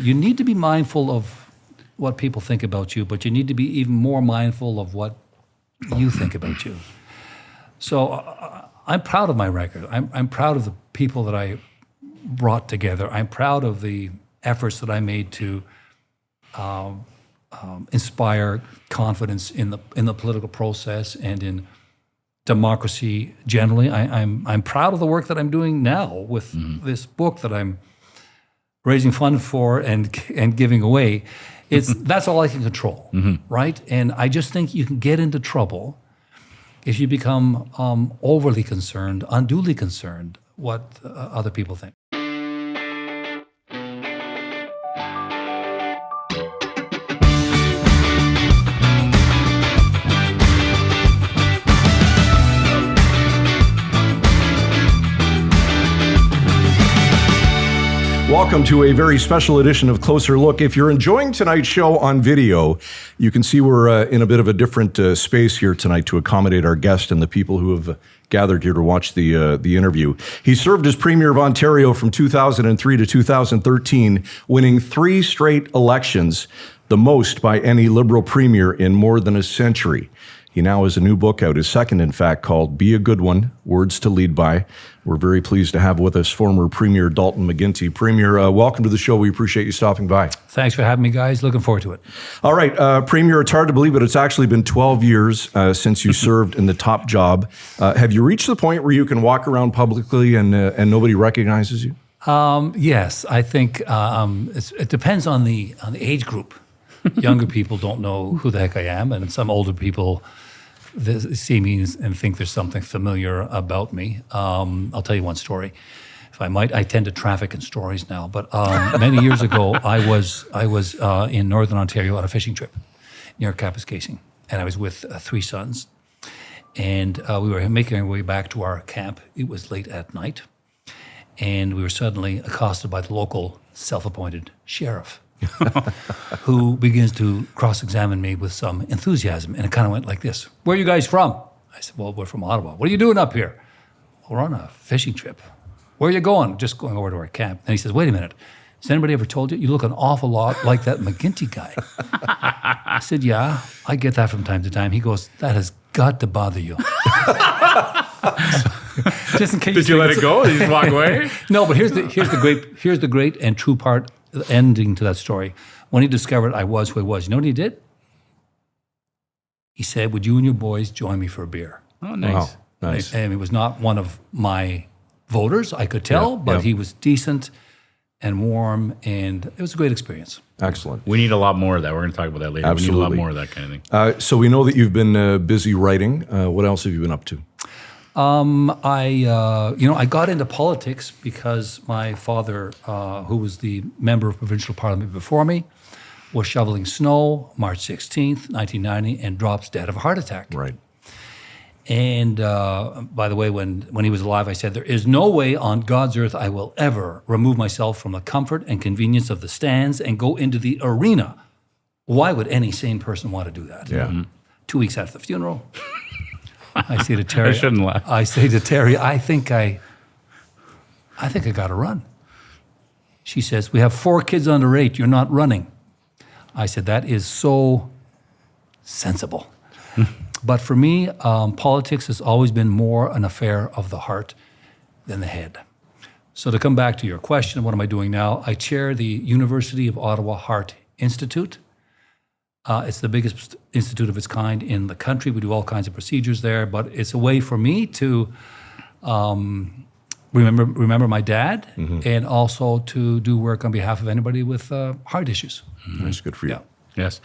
you need to be mindful of what people think about you, but you need to be even more mindful of what you think about you. So I'm proud of my record. I'm proud of the people that I brought together. I'm proud of the efforts that I made to inspire confidence in the political process and in democracy generally. I'm proud of the work that I'm doing now with this book that I'm raising funds for and giving away. That's all I can control, right? And I just think you can get into trouble if you become overly concerned, unduly concerned what other people think. Welcome to a very special edition of Closer Look. If you're enjoying tonight's show on video, you can see we're in a bit of a different space here tonight to accommodate our guest and the people who have gathered here to watch the interview. He served as Premier of Ontario from 2003 to 2013, winning 3 straight elections, the most by any Liberal Premier in more than a century. He now has a new book out, his second, in fact, called Be a Good One, Words to Lead By. We're very pleased to have with us former Premier Dalton McGuinty. Premier, welcome to the show. We appreciate you stopping by. Thanks for having me, guys. Looking forward to it. All right, Premier, it's hard to believe, but it's actually been 12 years since you served in the top job. Have you reached the point where you can walk around publicly and nobody recognizes you? Yes, I think it depends on the age group. Younger people don't know who the heck I am, and some older people see me and think there's something familiar about me. I'll tell you one story, if I might. I tend to traffic in stories now, but many years ago, I was in Northern Ontario on a fishing trip near Kapuskasing, and I was with 3 sons, and we were making our way back to our camp. It was late at night, and we were suddenly accosted by the local self-appointed sheriff, who begins to cross-examine me with some enthusiasm. And it kind of went like this: "Where are you guys from?" I said, "Well, we're from Ottawa." "What are you doing up here?" "We're on a fishing trip." "Where are you going?" "Just going over to our camp." And he says, "Wait a minute. Has anybody ever told you look an awful lot like that McGuinty guy?" I said, "Yeah, I get that from time to time." He goes, "That has got to bother you." Just in case. Did you let it go? Did you just walk away? No, but here's the great and true part, the ending to that story. When he discovered I was who I was, you know what he did? He said, "Would you and your boys join me for a beer?" Oh, nice. Wow, nice. And he was not one of my voters, I could tell, but he was decent and warm, and it was a great experience. Excellent. We need a lot more of that. We're going to talk about that later. Absolutely. We need a lot more of that kind of thing. So we know that you've been busy writing. What else have you been up to? I got into politics because my father, who was the member of provincial parliament before me, was shoveling snow March 16th, 1990, and drops dead of a heart attack. Right. And by the way, when he was alive, I said, "There is no way on God's earth I will ever remove myself from the comfort and convenience of the stands and go into the arena. Why would any sane person want to do that?" Yeah. Mm-hmm. 2 weeks after the funeral, I say to Terry, I shouldn't laugh. I say to Terry, I think I got to run. She says, "We have 4 kids under 8. You're not running." I said, "That is so sensible." But for me, politics has always been more an affair of the heart than the head. So to come back to your question, what am I doing now? I chair the University of Ottawa Heart Institute. It's the biggest institute of its kind in the country. We do all kinds of procedures there, but it's a way for me to remember my dad, and also to do work on behalf of anybody with heart issues. That's good for you. Yeah. Yes.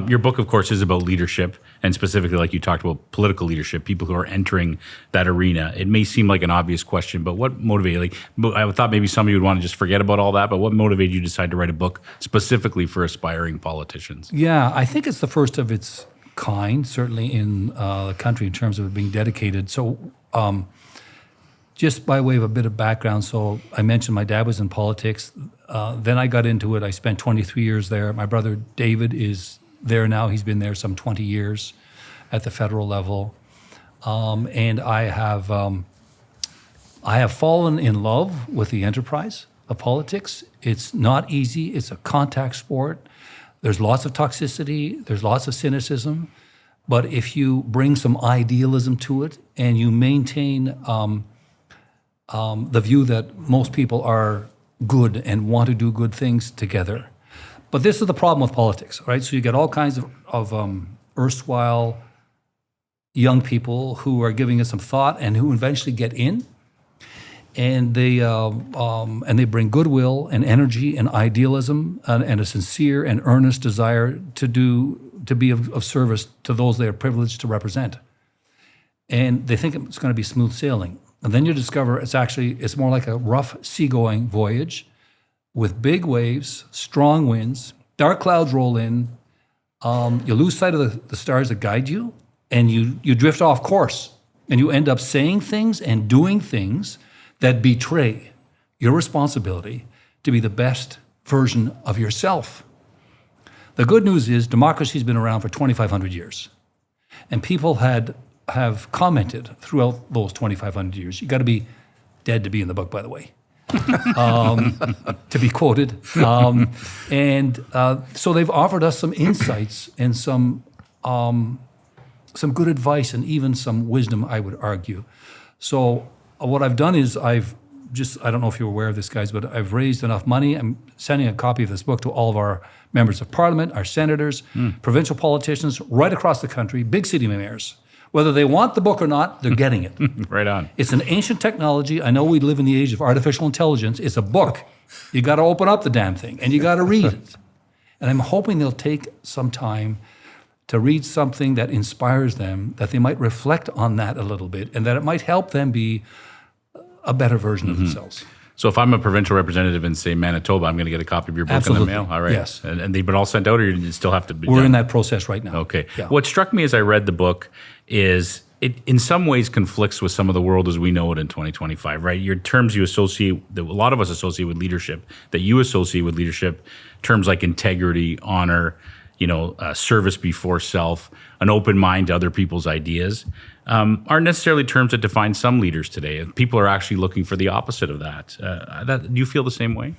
Your book, of course, is about leadership, and specifically, like you talked about, political leadership, people who are entering that arena. It may seem like an obvious question, but what motivated, I thought maybe somebody would want to just forget about all that, but what motivated you to decide to write a book specifically for aspiring politicians? Yeah, I think it's the first of its kind, certainly in the country, in terms of it being dedicated. So just by way of a bit of background, so I mentioned my dad was in politics. Then I got into it. I spent 23 years there. My brother David is there now. He's been there some 20 years at the federal level. And I have fallen in love with the enterprise of politics. It's not easy. It's a contact sport. There's lots of toxicity. There's lots of cynicism. But if you bring some idealism to it and you maintain the view that most people are good and want to do good things together. But this is the problem with politics, right? So you get all kinds of erstwhile young people who are giving it some thought and who eventually get in, and they bring goodwill and energy and idealism and a sincere and earnest desire to be of service to those they are privileged to represent. And they think it's going to be smooth sailing. And then you discover it's more like a rough seagoing voyage with big waves, strong winds, dark clouds roll in. You lose sight of the stars that guide you, and you drift off course. And you end up saying things and doing things that betray your responsibility to be the best version of yourself. The good news is democracy's been around for 2,500 years. And people have commented throughout those 2,500 years. You got to be dead to be in the book, by the way, to be quoted. So they've offered us some insights and some good advice and even some wisdom, I would argue. So what I've done is I don't know if you're aware of this, guys, but I've raised enough money. I'm sending a copy of this book to all of our members of parliament, our senators, provincial politicians right across the country, big city mayors. Whether they want the book or not, they're getting it. Right on. It's an ancient technology. I know we live in the age of artificial intelligence. It's a book. You got to open up the damn thing, and you got to read it. And I'm hoping they'll take some time to read something that inspires them, that they might reflect on that a little bit, and that it might help them be a better version of themselves. So if I'm a provincial representative in, say, Manitoba, I'm going to get a copy of your book Absolutely. in the mail? All right. Yes. And they've been all sent out, or you still have to be We're done? in that process right now. Okay. Yeah. What struck me as I read the book is it in some ways conflicts with some of the world as we know it in 2025, right? Your terms you associate, that a lot of us associate with leadership, that you associate with leadership, terms like integrity, honor, service before self, an open mind to other people's ideas, aren't necessarily terms that define some leaders today. People are actually looking for the opposite of that. Do you feel the same way?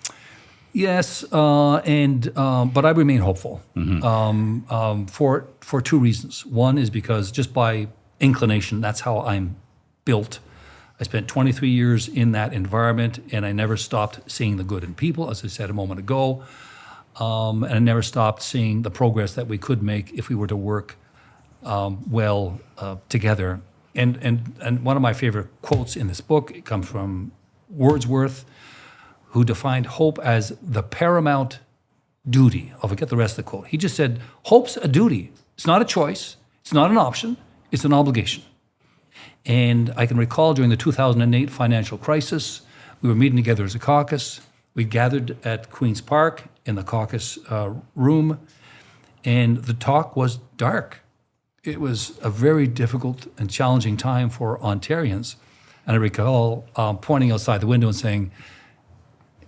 Yes, but I remain hopeful for two reasons. One is because just by inclination, that's how I'm built. I spent 23 years in that environment, and I never stopped seeing the good in people, as I said a moment ago. And I never stopped seeing the progress that we could make if we were to work well together. And one of my favorite quotes in this book, it comes from Wordsworth, who defined hope as the paramount duty. I'll forget the rest of the quote. He just said, hope's a duty. It's not a choice. It's not an option. It's an obligation. And I can recall during the 2008 financial crisis, we were meeting together as a caucus. We gathered at Queen's Park in the caucus room, and the talk was dark. It was a very difficult and challenging time for Ontarians. And I recall pointing outside the window and saying,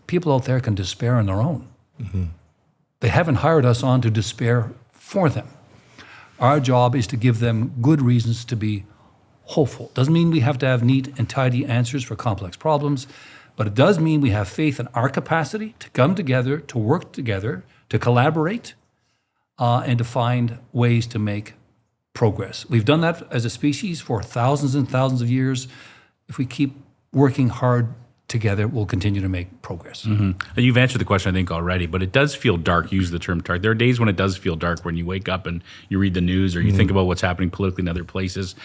people out there can despair on their own. Mm-hmm. They haven't hired us on to despair for them. Our job is to give them good reasons to be hopeful. Doesn't mean we have to have neat and tidy answers for complex problems, but it does mean we have faith in our capacity to come together, to work together, to collaborate, and to find ways to make progress. We've done that as a species for thousands and thousands of years. If we keep working hard together, we'll continue to make progress. Mm-hmm. You've answered the question, I think, already, but it does feel dark. Use the term dark. There are days when it does feel dark, when you wake up and you read the news or you think about what's happening politically in other places.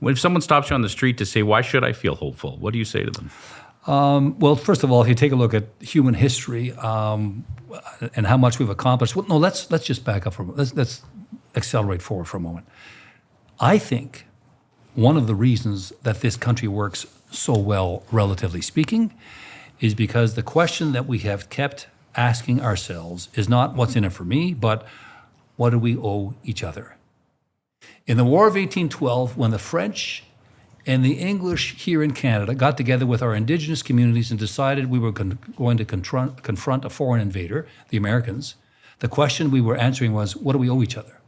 If someone stops you on the street to say, why should I feel hopeful? What do you say to them? Well, first of all, if you take a look at human history and how much we've accomplished, well, no, let's just back up for a moment. Let's accelerate forward for a moment. I think one of the reasons that this country works so well, relatively speaking, is because the question that we have kept asking ourselves is not what's in it for me, but what do we owe each other? In the War of 1812, when the French and the English here in Canada got together with our Indigenous communities and decided we were going to confront a foreign invader, the Americans, the question we were answering was, what do we owe each other?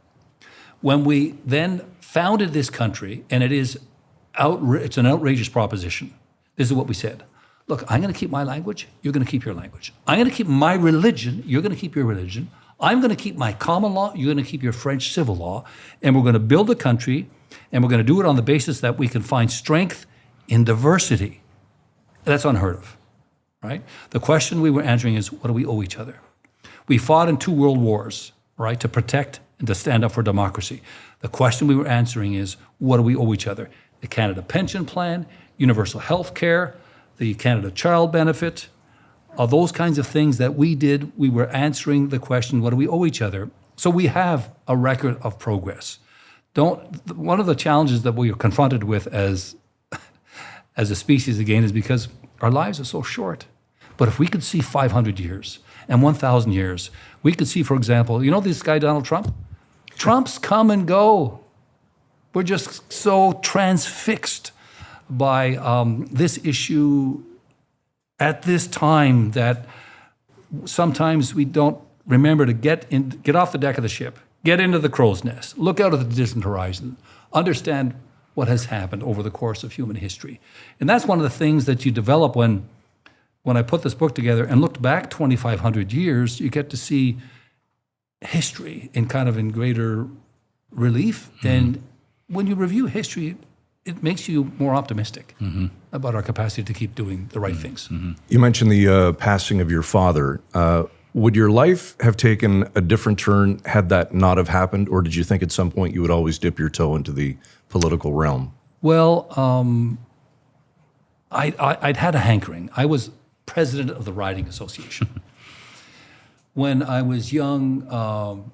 When we then founded this country, and it's an outrageous proposition, this is what we said: look, I'm going to keep my language, you're going to keep your language. I'm going to keep my religion, you're going to keep your religion. I'm going to keep my common law, you're going to keep your French civil law, and we're going to build a country, and we're going to do it on the basis that we can find strength in diversity. That's unheard of, right? The question we were answering is, what do we owe each other? We fought in 2 world wars, right, to protect and to stand up for democracy. The question we were answering is, what do we owe each other? The Canada Pension Plan, universal health care, the Canada Child Benefit, all those kinds of things that we did, we were answering the question, what do we owe each other? So we have a record of progress. One of the challenges that we are confronted with as a species again is because our lives are so short. But if we could see 500 years and 1,000 years, we could see, for example, you know this guy Donald Trump? Trumps come and go. We're just so transfixed by this issue at this time that sometimes we don't remember to get off the deck of the ship, get into the crow's nest, look out at the distant horizon, understand what has happened over the course of human history. And that's one of the things that you develop when I put this book together and looked back 2,500 years, you get to see history in greater relief. Mm-hmm. And when you review history, it makes you more optimistic about our capacity to keep doing the right things. Mm-hmm. You mentioned the passing of your father. Would your life have taken a different turn had that not have happened, or did you think at some point you would always dip your toe into the political realm? Well, I'd had a hankering. I was president of the Riding Association. When I was young,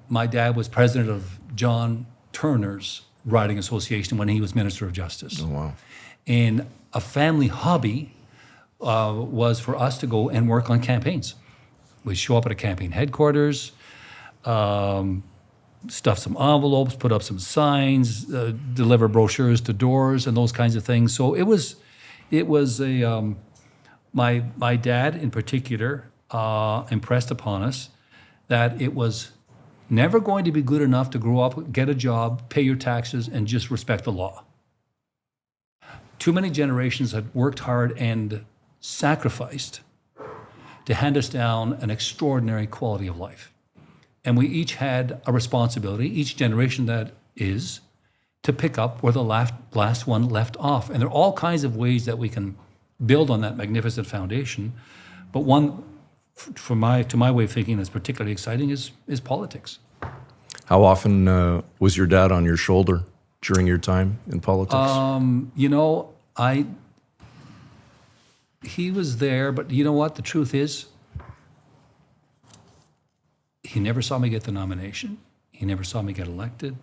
my dad was president of John Turner's Riding Association when he was Minister of Justice. Oh, wow. And a family hobby was for us to go and work on campaigns. We'd show up at a campaign headquarters, stuff some envelopes, put up some signs, deliver brochures to doors and those kinds of things. So it was my dad in particular impressed upon us that it was never going to be good enough to grow up, get a job, pay your taxes, and just respect the law. Too many generations had worked hard and sacrificed to hand us down an extraordinary quality of life. And we each had a responsibility, each generation that is, to pick up where the last one left off. And there are all kinds of ways that we can build on that magnificent foundation. But one, to my way of thinking, that's particularly exciting is politics. How often was your dad on your shoulder during your time in politics? He was there, but you know what? The truth is, he never saw me get the nomination. He never saw me get elected.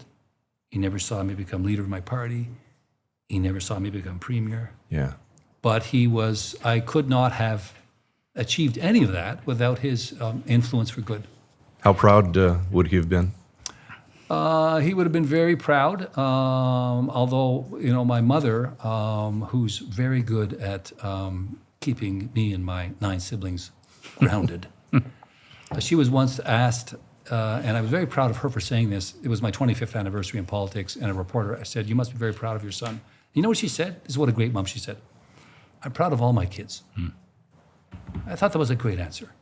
He never saw me become leader of my party. He never saw me become premier. Yeah. But I could not have achieved any of that without his influence for good. How proud would he have been? He would have been very proud, although, my mother, who's very good at keeping me and my 9 siblings grounded. She was once asked, and I was very proud of her for saying this, it was my 25th anniversary in politics, and a reporter said, "You must be very proud of your son." You know what she said? This is what a great mom she said. "I'm proud of all my kids." I thought that was a great answer,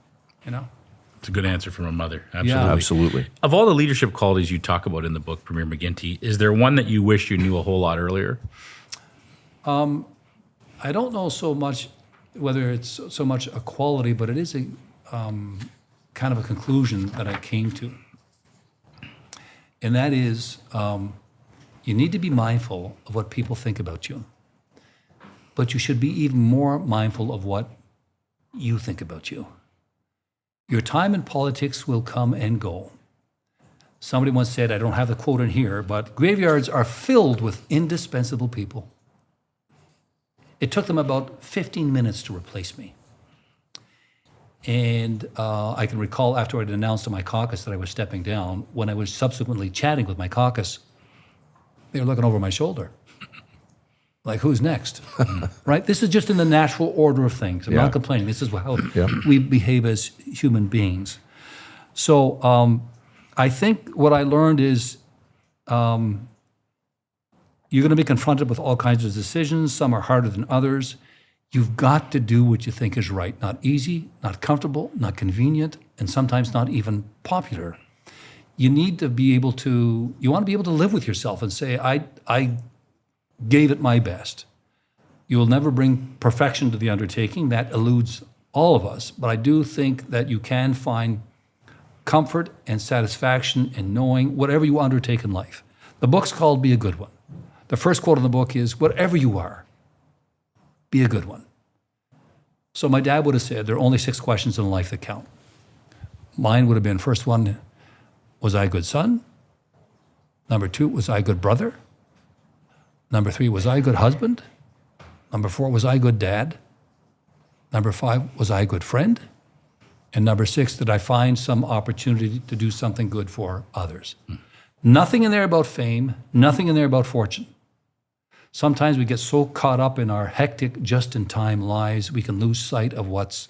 It's a good answer from a mother. Absolutely. Yeah, absolutely. Of all the leadership qualities you talk about in the book, Premier McGuinty, is there one that you wish you knew a whole lot earlier? I don't know so much whether it's so much a quality, but it is a kind of a conclusion that I came to. And that is, you need to be mindful of what people think about you. But you should be even more mindful of what you think about you. Your time in politics will come and go. Somebody once said, I don't have the quote in here, but graveyards are filled with indispensable people. It took them about 15 minutes to replace me. And I can recall after I'd announced to my caucus that I was stepping down, when I was subsequently chatting with my caucus, they were looking over my shoulder. Like, who's next? Right? This is just in the natural order of things. I'm not complaining. This is how we behave as human beings. So I think what I learned is you're going to be confronted with all kinds of decisions. Some are harder than others. You've got to do what you think is right. Not easy, not comfortable, not convenient, and sometimes not even popular. You need to be able to, you want to be able to live with yourself and say, I gave it my best. You will never bring perfection to the undertaking. That eludes all of us. But I do think that you can find comfort and satisfaction in knowing whatever you undertake in life. The book's called Be a Good One. The first quote in the book is, whatever you are, be a good one. So my dad would have said, there are only 6 questions in life that count. Mine would have been, first one, was I a good son? Number 2, was I a good brother? Number 3, was I a good husband? Number 4, was I a good dad? Number 5, was I a good friend? And number 6, did I find some opportunity to do something good for others? Nothing in there about fame, nothing in there about fortune. Sometimes we get so caught up in our hectic, just-in-time lives, we can lose sight of what's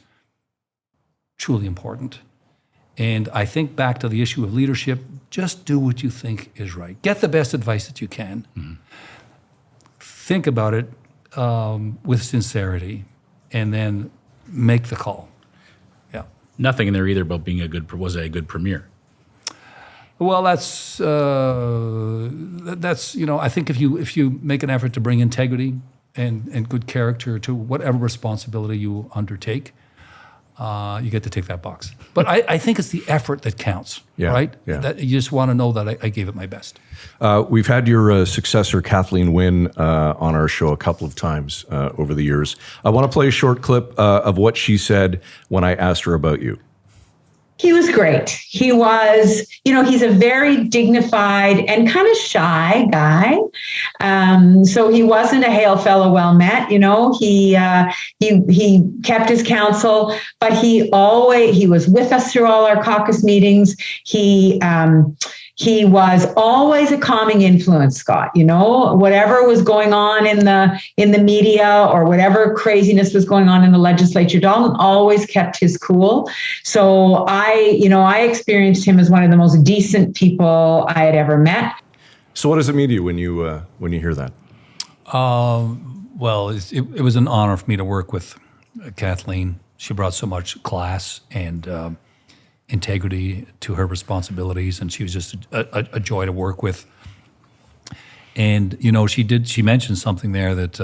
truly important. And I think back to the issue of leadership, just do what you think is right. Get the best advice that you can. Mm-hmm. Think about it with sincerity, and then make the call. Yeah. Nothing in there either about being was I a good premier? Well, that's I think if you make an effort to bring integrity and good character to whatever responsibility you undertake, you get to tick that box. But I think it's the effort that counts, right? Yeah. That you just want to know that I gave it my best. We've had your successor, Kathleen Wynne, on our show a couple of times over the years. I want to play a short clip of what she said when I asked her about you. He was great. He was, he's a very dignified and kind of shy guy. So he wasn't a hail fellow well met. He kept his counsel, but he was with us through all our caucus meetings. He was always a calming influence, Scott. Whatever was going on in the media or whatever craziness was going on in the legislature, Dalton always kept his cool. So I experienced him as one of the most decent people I had ever met. So what does it mean to you when you hear that? Well, it was an honor for me to work with Kathleen. She brought so much class and integrity to her responsibilities, and she was just a joy to work with. And she mentioned something there that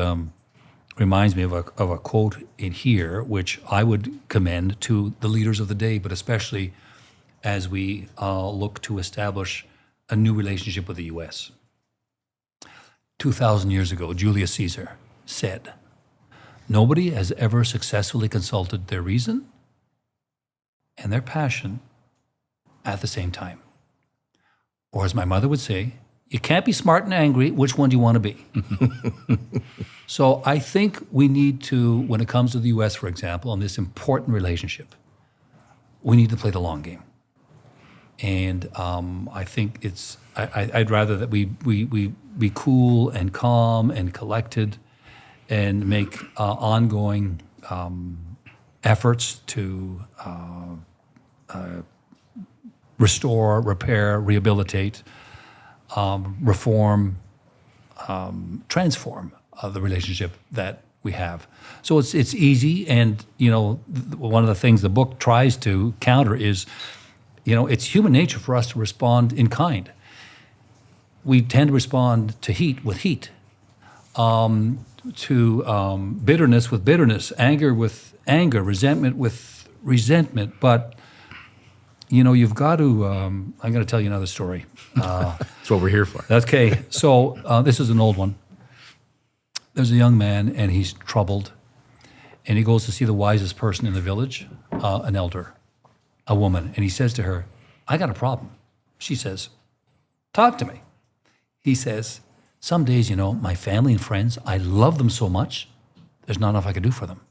reminds me of a quote in here, which I would commend to the leaders of the day, but especially as we look to establish a new relationship with the U.S. 2,000 years ago, Julius Caesar said, "Nobody has ever successfully consulted their reason and their passion at the same time." Or as my mother would say, you can't be smart and angry. Which one do you want to be? So I think we need to, when it comes to the U.S., for example, on this important relationship, we need to play the long game. And I think I'd rather that we be cool and calm and collected and make ongoing efforts to restore, repair, rehabilitate, reform, transform the relationship that we have. So it's easy, and one of the things the book tries to counter is, it's human nature for us to respond in kind. We tend to respond to heat with heat, to bitterness with bitterness, anger with anger, resentment with resentment. But you've got to. I'm going to tell you another story. That's what we're here for. Okay, so this is an old one. There's a young man, and he's troubled, and he goes to see the wisest person in the village, an elder, a woman, and he says to her, "I got a problem." She says, "Talk to me." He says, "Some days, my family and friends, I love them so much, there's not enough I can do for them.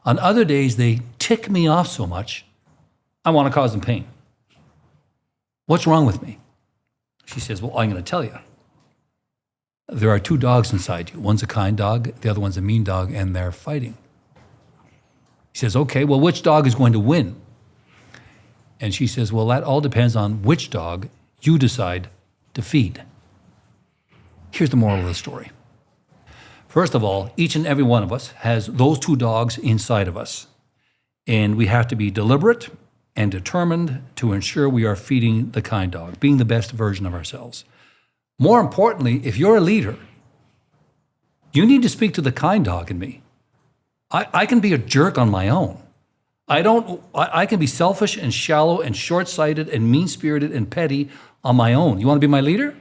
On other days, they tick me off so much, I want to cause them pain. What's wrong with me?" She says, "Well, I'm going to tell you. There are 2 dogs inside you. One's a kind dog, the other one's a mean dog, and they're fighting." He says, "Okay, well, which dog is going to win?" And she says, "Well, that all depends on which dog you decide to feed." Here's the moral of the story. First of all, each and every one of us has those two dogs inside of us. And we have to be deliberate and determined to ensure we are feeding the kind dog, being the best version of ourselves. More importantly, if you're a leader, you need to speak to the kind dog in me. I can be a jerk on my own. I can be selfish and shallow and short-sighted and mean-spirited and petty on my own. You want to be my leader?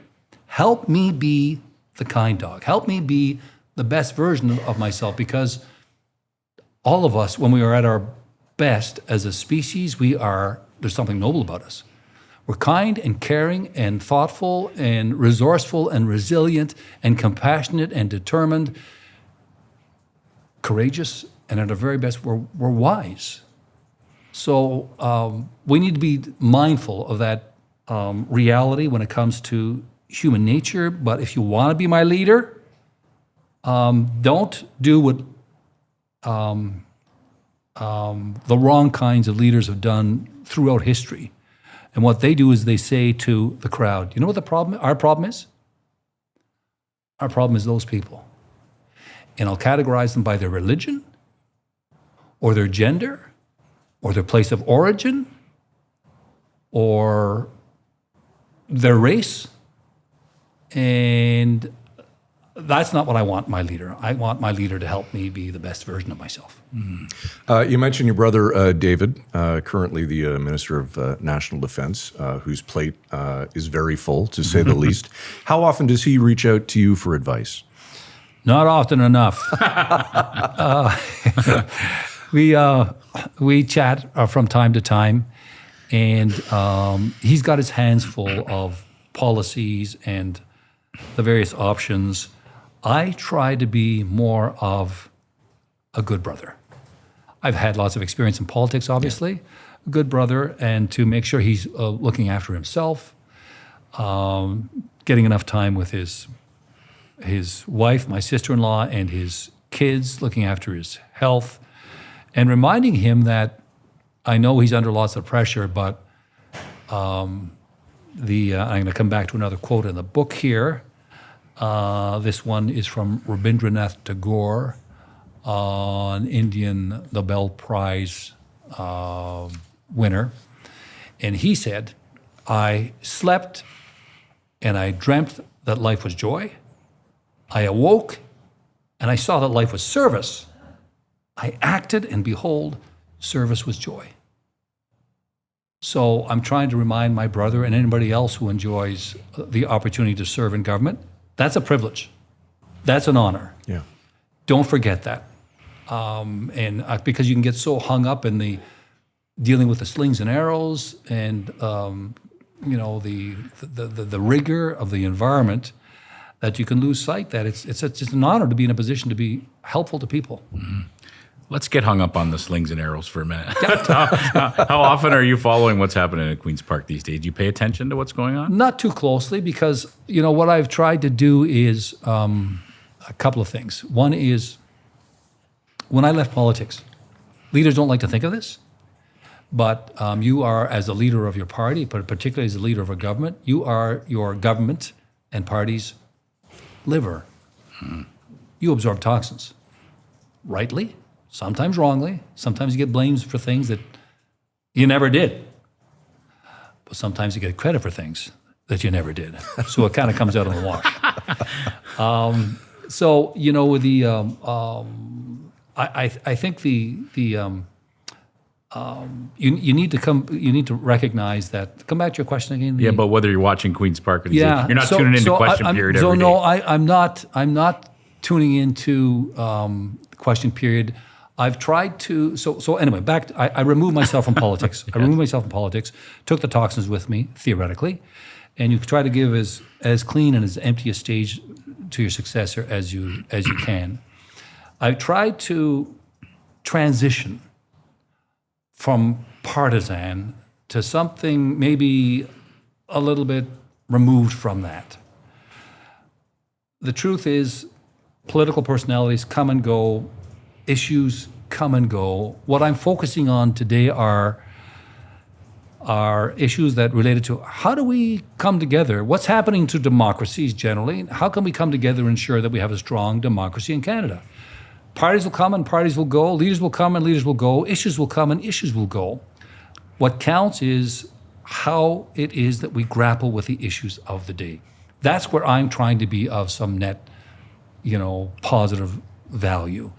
Help me be the kind dog. Help me be the best version of myself, because all of us, when we are at our best as a species, there's something noble about us. We're kind and caring and thoughtful and resourceful and resilient and compassionate and determined, courageous, and at our very best, we're wise. So we need to be mindful of that reality when it comes to human nature. But if you want to be my leader, don't do what the wrong kinds of leaders have done throughout history. And what they do is they say to the crowd, you know what our problem is? Our problem is those people. And I'll categorize them by their religion or their gender or their place of origin or their race. And that's not what I want my leader. I want my leader to help me be the best version of myself. You mentioned your brother, David, currently the Minister of National Defense, whose plate is very full, to say the least. How often does he reach out to you for advice? Not often enough. We chat from time to time, and he's got his hands full of policies and the various options. I try to be more of a good brother. I've had lots of experience in politics, obviously. A good brother, and to make sure he's looking after himself, getting enough time with his wife, my sister-in-law, and his kids, looking after his health, and reminding him that I know he's under lots of pressure, but I'm going to come back to another quote in the book here. This one is from Rabindranath Tagore, an Indian Nobel Prize winner. And he said, I slept and I dreamt that life was joy. I awoke and I saw that life was service. I acted and behold, service was joy. So I'm trying to remind my brother and anybody else who enjoys the opportunity to serve in government, that's a privilege. That's an honor. Yeah. Don't forget that. Because you can get so hung up in the dealing with the slings and arrows and the rigor of the environment, that you can lose sight that it's just an honor to be in a position to be helpful to people. Mm-hmm. Let's get hung up on the slings and arrows for a minute. How often are you following what's happening at Queen's Park these days? Do you pay attention to what's going on? Not too closely, because what I've tried to do is a couple of things. One is, when I left politics, leaders don't like to think of this, but you are, as a leader of your party, but particularly as a leader of a government, you are your government and party's liver. You absorb toxins, rightly, sometimes wrongly. Sometimes you get blamed for things that you never did. But sometimes you get credit for things that you never did. So it kind of comes out in the wash. I think you need to recognize that. Come back to your question again. Yeah, but whether you're watching Queen's Park or you're not tuning into question period every day. I'm not tuning into question period. I've tried to. So anyway, I removed myself from politics. Yes. I removed myself from politics. Took the toxins with me, theoretically, and you try to give as clean and as empty a stage to your successor as you can. I tried to transition from partisan to something maybe a little bit removed from that. The truth is, political personalities come and go, issues come and go. What I'm focusing on today are are issues that related to how do we come together? What's happening to democracies generally? How can we come together and ensure that we have a strong democracy in Canada? Parties will come and parties will go. Leaders will come and leaders will go. Issues will come and issues will go. What counts is how it is that we grapple with the issues of the day. That's where I'm trying to be of some net, positive value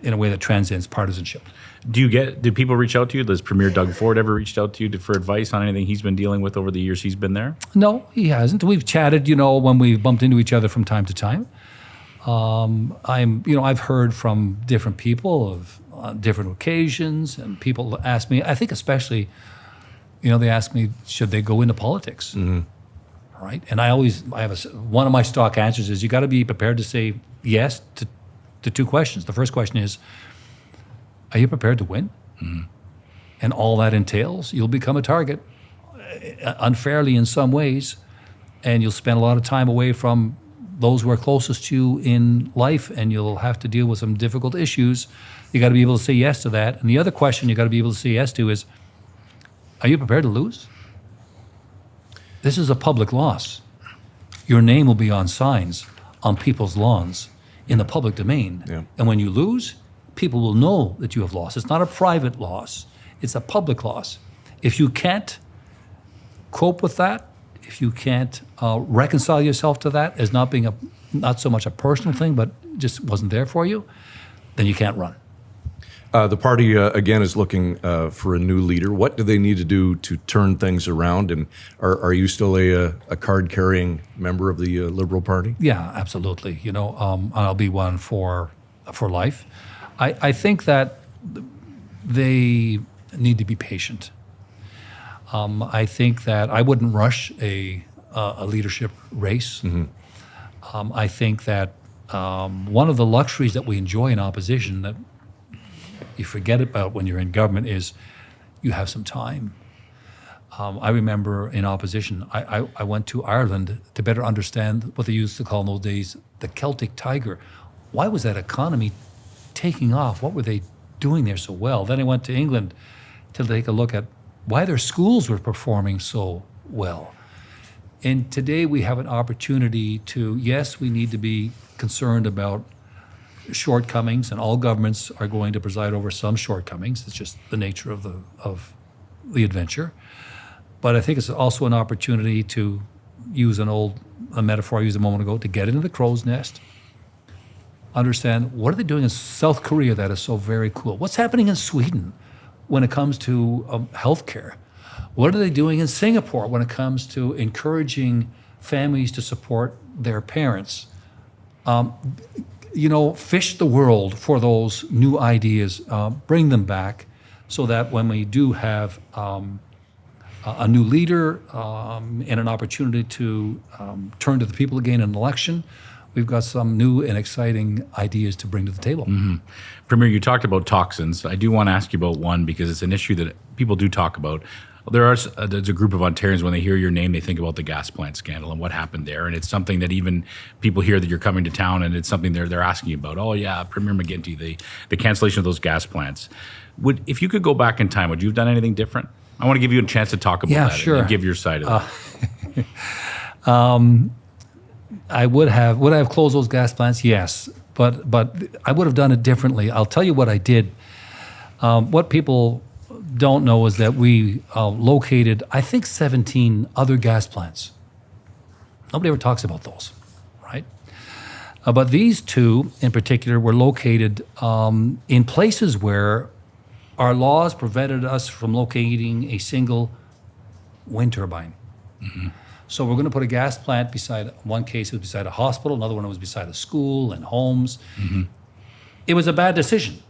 in a way that transcends partisanship. Do people reach out to you? Does Premier Doug Ford ever reached out to you for advice on anything he's been dealing with over the years he's been there? No, he hasn't. We've chatted, when we've bumped into each other from time to time. I've heard from different people on different occasions, and people ask me, I think especially, they ask me, should they go into politics? Right? And I have one of my stock answers is you got to be prepared to say yes to two questions. The first question is, are you prepared to win? And all that entails, you'll become a target unfairly in some ways, and you'll spend a lot of time away from those who are closest to you in life, and you'll have to deal with some difficult issues. You got to be able to say yes to that. And the other question you got to be able to say yes to is, are you prepared to lose? This is a public loss. Your name will be on signs, on people's lawns, in the public domain. Yeah. And when you lose, people will know that you have lost. It's not a private loss. It's a public loss. If you can't cope with that, if you can't reconcile yourself to that as not being not so much a personal thing, but just wasn't there for you, then you can't run. The party, again, is looking for a new leader. What do they need to do to turn things around? And are you still a card-carrying member of the Liberal Party? Yeah, absolutely. I'll be one for life. I think that they need to be patient. I think that I wouldn't rush a leadership race. I think that one of the luxuries that we enjoy in opposition that you forget about when you're in government is you have some time. I remember in opposition, I went to Ireland to better understand what they used to call in those days the Celtic Tiger. Why was that economy taking off? What were they doing there so well? Then I went to England to take a look at why their schools were performing so well. And today we have an opportunity to, yes, we need to be concerned about shortcomings, and all governments are going to preside over some shortcomings. It's just the nature of the adventure. But I think it's also an opportunity to use a metaphor I used a moment ago, to get into the crow's nest, understand what are they doing in South Korea that is so very cool? What's happening in Sweden when it comes to healthcare? What are they doing in Singapore when it comes to encouraging families to support their parents? Fish the world for those new ideas, bring them back so that when we do have a new leader and an opportunity to turn to the people again in an election, we've got some new and exciting ideas to bring to the table. Premier, you talked about toxins. I do want to ask you about one because it's an issue that people do talk about. There's a group of Ontarians, when they hear your name, they think about the gas plant scandal and what happened there. And it's something that even people hear that you're coming to town, and it's something they're asking you about. Oh, yeah, Premier McGuinty, the cancellation of those gas plants. If you could go back in time, would you have done anything different? I want to give you a chance to talk about that sure. and give your side of it. I would have closed those gas plants? Yes, but I would have done it differently. I'll tell you what I did. What people don't know is that we located, I think, 17 other gas plants. Nobody ever talks about those, right? But these two in particular were located in places where our laws prevented us from locating a single wind turbine. So we're going to put a gas plant beside, one case it was beside a hospital, another one was beside a school and homes. It was a bad decision.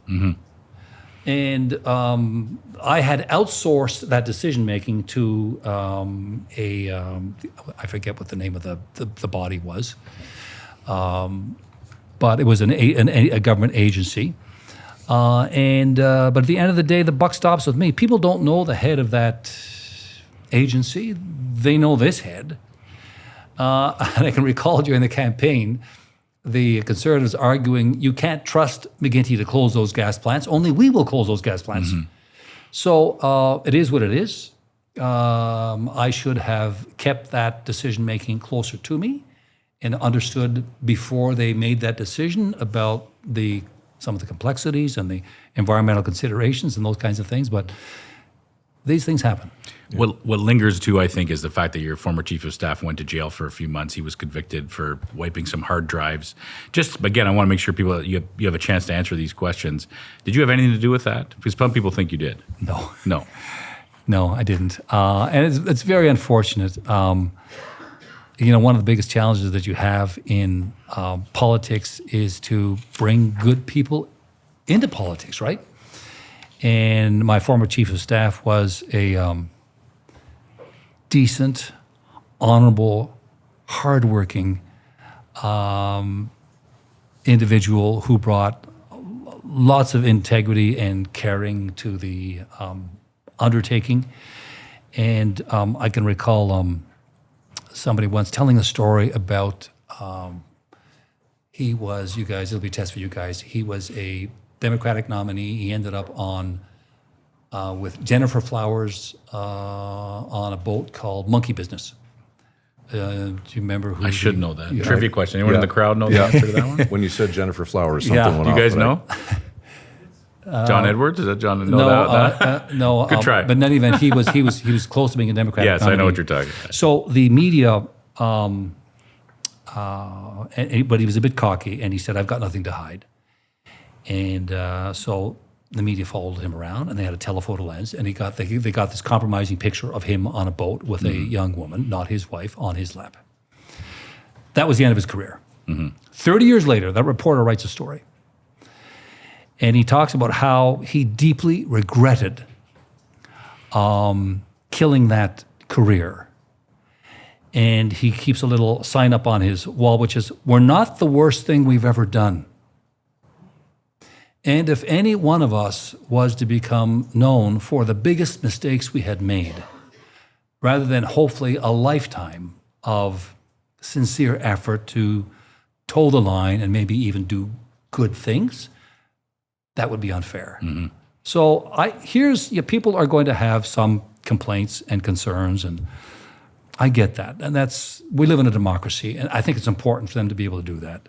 And I had outsourced that decision-making to I forget what the name of the body was, but it was a government agency. But at the end of the day, the buck stops with me. People don't know the head of that agency. They know this head. And I can recall during the campaign, the Conservatives arguing, you can't trust McGuinty to close those gas plants. Only we will close those gas plants. So it is what it is. I should have kept that decision making closer to me and understood before they made that decision about some of the complexities and the environmental considerations and those kinds of things. But these things happen. What lingers too, I think, is the fact that your former chief of staff went to jail for a few months. He was convicted for wiping some hard drives. Just again, I want to make sure people you have a chance to answer these questions. Did you have anything to do with that? Because some people think you did. No, I didn't. And it's very unfortunate. One of the biggest challenges that you have in politics is to bring good people into politics, right? And my former chief of staff was a decent, honorable, hardworking individual who brought lots of integrity and caring to the undertaking. And I can recall somebody once telling a story about it'll be a test for you guys, he was a Democratic nominee. He ended up with Jennifer Flowers on a boat called Monkey Business. Do you remember who? I should know that. Trivia question. Anyone in the crowd know the answer to that one? When you said Jennifer Flowers, something went Do off. you guys know? John Edwards? Is that John? No. Good try. But in any event, he was close to being a Democratic Yes, nominee. I know what you're talking about. So the media, but he was a bit cocky, and he said, "I've got nothing to hide." And so the media followed him around, and they had a telephoto lens, and they got this compromising picture of him on a boat with a young woman, not his wife, on his lap. That was the end of his career. 30 years later, that reporter writes a story, and he talks about how he deeply regretted killing that career. And he keeps a little sign up on his wall, which is, "We're not the worst thing we've ever done." And if any one of us was to become known for the biggest mistakes we had made, rather than hopefully a lifetime of sincere effort to toe the line and maybe even do good things, that would be unfair. So people are going to have some complaints and concerns, and I get that. And we live in a democracy, and I think it's important for them to be able to do that.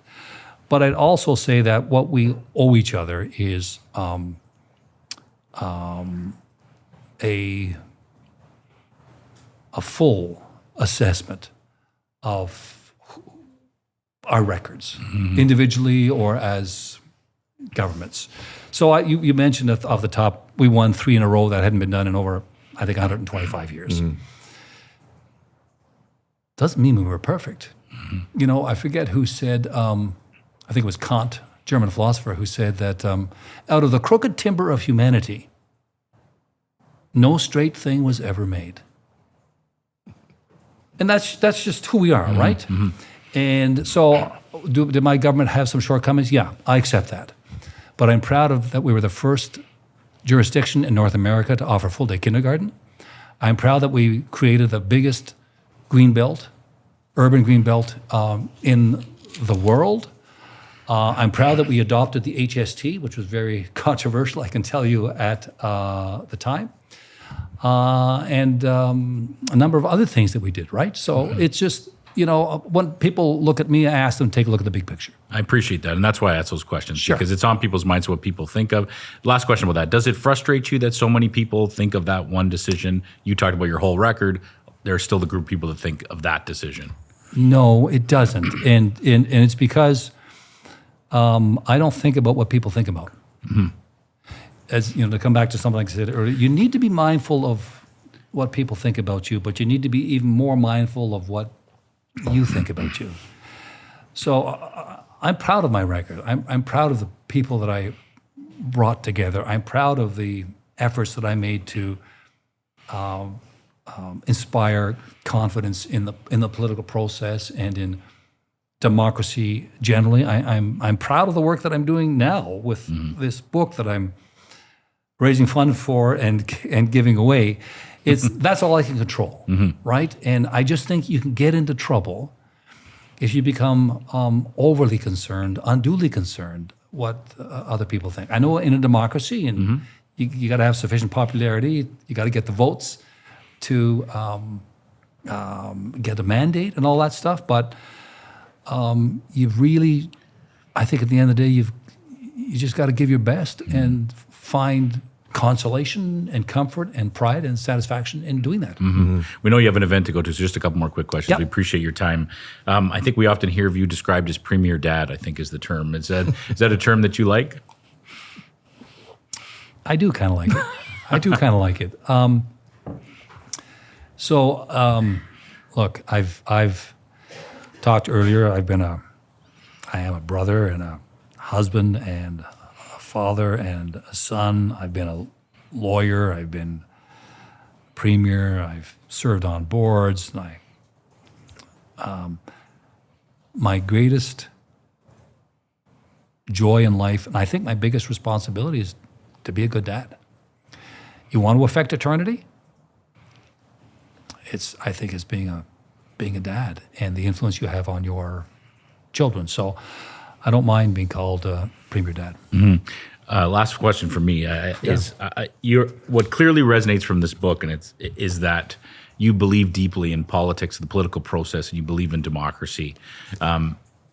But I'd also say that what we owe each other is a full assessment of our records, individually or as governments. So you mentioned off the top, we won 3 in a row that hadn't been done in over, I think, 125 years. Doesn't mean we were perfect. I forget who said, I think it was Kant, German philosopher, who said that out of the crooked timber of humanity, no straight thing was ever made. And that's just who we are, right? And so did my government have some shortcomings? Yeah, I accept that. But I'm proud of that we were the first jurisdiction in North America to offer full-day kindergarten. I'm proud that we created the biggest urban green belt in the world. I'm proud that we adopted the HST, which was very controversial, I can tell you, at the time. And a number of other things that we did, right? So it's just, when people look at me, I ask them to take a look at the big picture. I appreciate that, and that's why I ask those questions, Sure. because it's on people's minds what people think of. Last question about that. Does it frustrate you that so many people think of that one decision? You talked about your whole record. There's still the group of people that think of that decision. No, it doesn't. And it's because I don't think about what people think about. As to come back to something like I said earlier, you need to be mindful of what people think about you, but you need to be even more mindful of what you think about you. So I'm proud of my record. I'm proud of the people that I brought together. I'm proud of the efforts that I made to inspire confidence in the political process and in democracy generally. I'm proud of the work that I'm doing now with this book that I'm raising funds for and giving away. That's all I can control, right? And I just think you can get into trouble if you become overly concerned, unduly concerned what other people think. I know in a democracy, and You got to have sufficient popularity. You got to get the votes to get a mandate and all that stuff. But you've really, I think at the end of the day, you just got to give your best and find consolation and comfort and pride and satisfaction in doing that. We know you have an event to go to, so just a couple more quick questions. Yep. We appreciate your time. I think we often hear of you described as Premier Dad, I think is the term. Is that a term that you like? I do kind of like it. I do kind of like it. Look, I've talked earlier. I am a brother and a husband and a father and a son. I've been a lawyer. I've been premier. I've served on boards. My greatest joy in life, and I think my biggest responsibility, is to be a good dad. You want to affect eternity? I think it's being a dad and the influence you have on your children. So I don't mind being called Premier Dad. Last question for me is what clearly resonates from this book, and is that you believe deeply in politics, the political process, and you believe in democracy.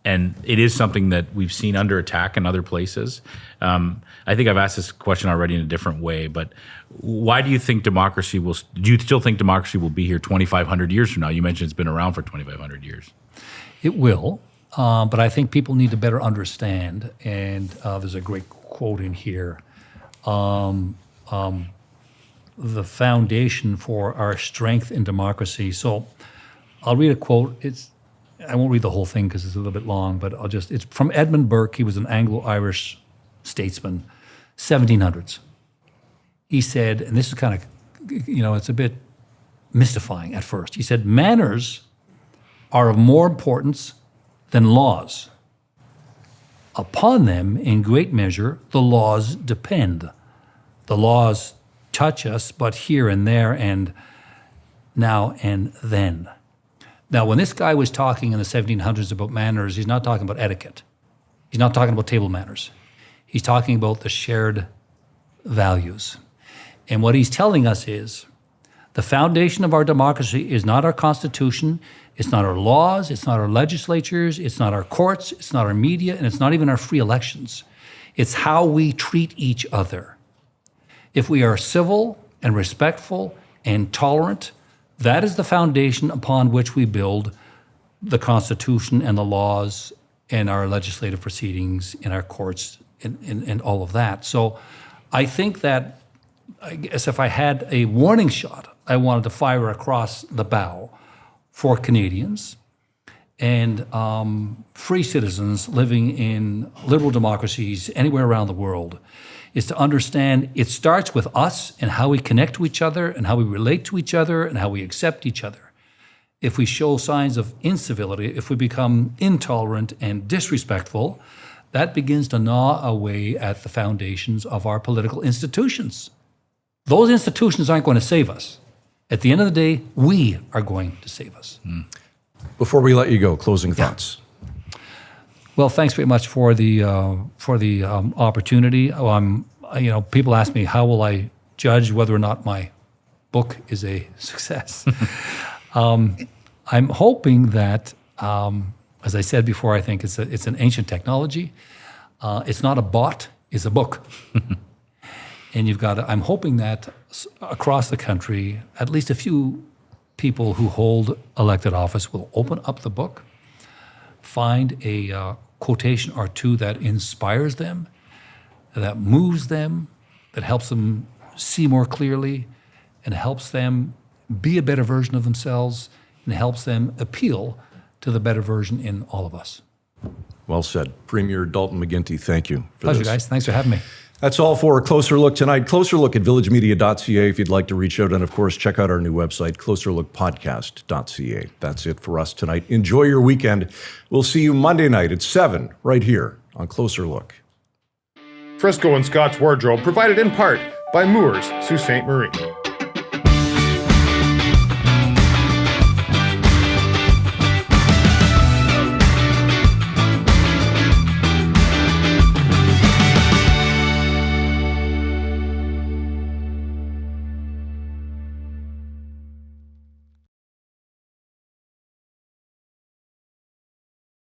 And it is something that we've seen under attack in other places. I think I've asked this question already in a different way, but why do you think do you still think democracy will be here 2,500 years from now? You mentioned it's been around for 2,500 years. It will, but I think people need to better understand, and there's a great quote in here, the foundation for our strength in democracy. So I'll read a quote. I won't read the whole thing because it's a little bit long, but it's from Edmund Burke. He was an Anglo-Irish statesman, 1700s. He said, and this is kind of, it's a bit mystifying at first. He said, manners are of more importance than laws. Upon them, in great measure, the laws depend. The laws touch us, but here and there and now and then. Now, when this guy was talking in the 1700s about manners, he's not talking about etiquette. He's not talking about table manners. He's talking about the shared values. And what he's telling us is the foundation of our democracy is not our Constitution, it's not our laws, it's not our legislatures, it's not our courts, it's not our media, and it's not even our free elections. It's how we treat each other. If we are civil and respectful and tolerant, that is the foundation upon which we build the Constitution and the laws and our legislative proceedings in our courts and all of that. So I think that, I guess if I had a warning shot, I wanted to fire across the bow for Canadians and free citizens living in liberal democracies anywhere around the world, is to understand it starts with us and how we connect to each other and how we relate to each other and how we accept each other. If we show signs of incivility, if we become intolerant and disrespectful, that begins to gnaw away at the foundations of our political institutions. Those institutions aren't going to save us. At the end of the day, we are going to save us. Before we let you go, closing thoughts. Well, thanks very much for the opportunity. People ask me, how will I judge whether or not my book is a success? I'm hoping that, as I said before, I think it's an ancient technology. It's not a bot; it's a book. And I'm hoping that across the country, at least a few people who hold elected office will open up the book, find a quotation or two that inspires them, that moves them, that helps them see more clearly, and helps them be a better version of themselves, and helps them appeal to the better version in all of us. Well said. Premier Dalton McGuinty, thank you for Pleasure, this. guys. Thanks for having me. That's all for a Closer Look tonight. Closer Look at villagemedia.ca if you'd like to reach out. And, of course, check out our new website, closerlookpodcast.ca. That's it for us tonight. Enjoy your weekend. We'll see you Monday night at 7 right here on Closer Look. Frisco and Scott's Wardrobe provided in part by Moores, Sault Ste. Marie.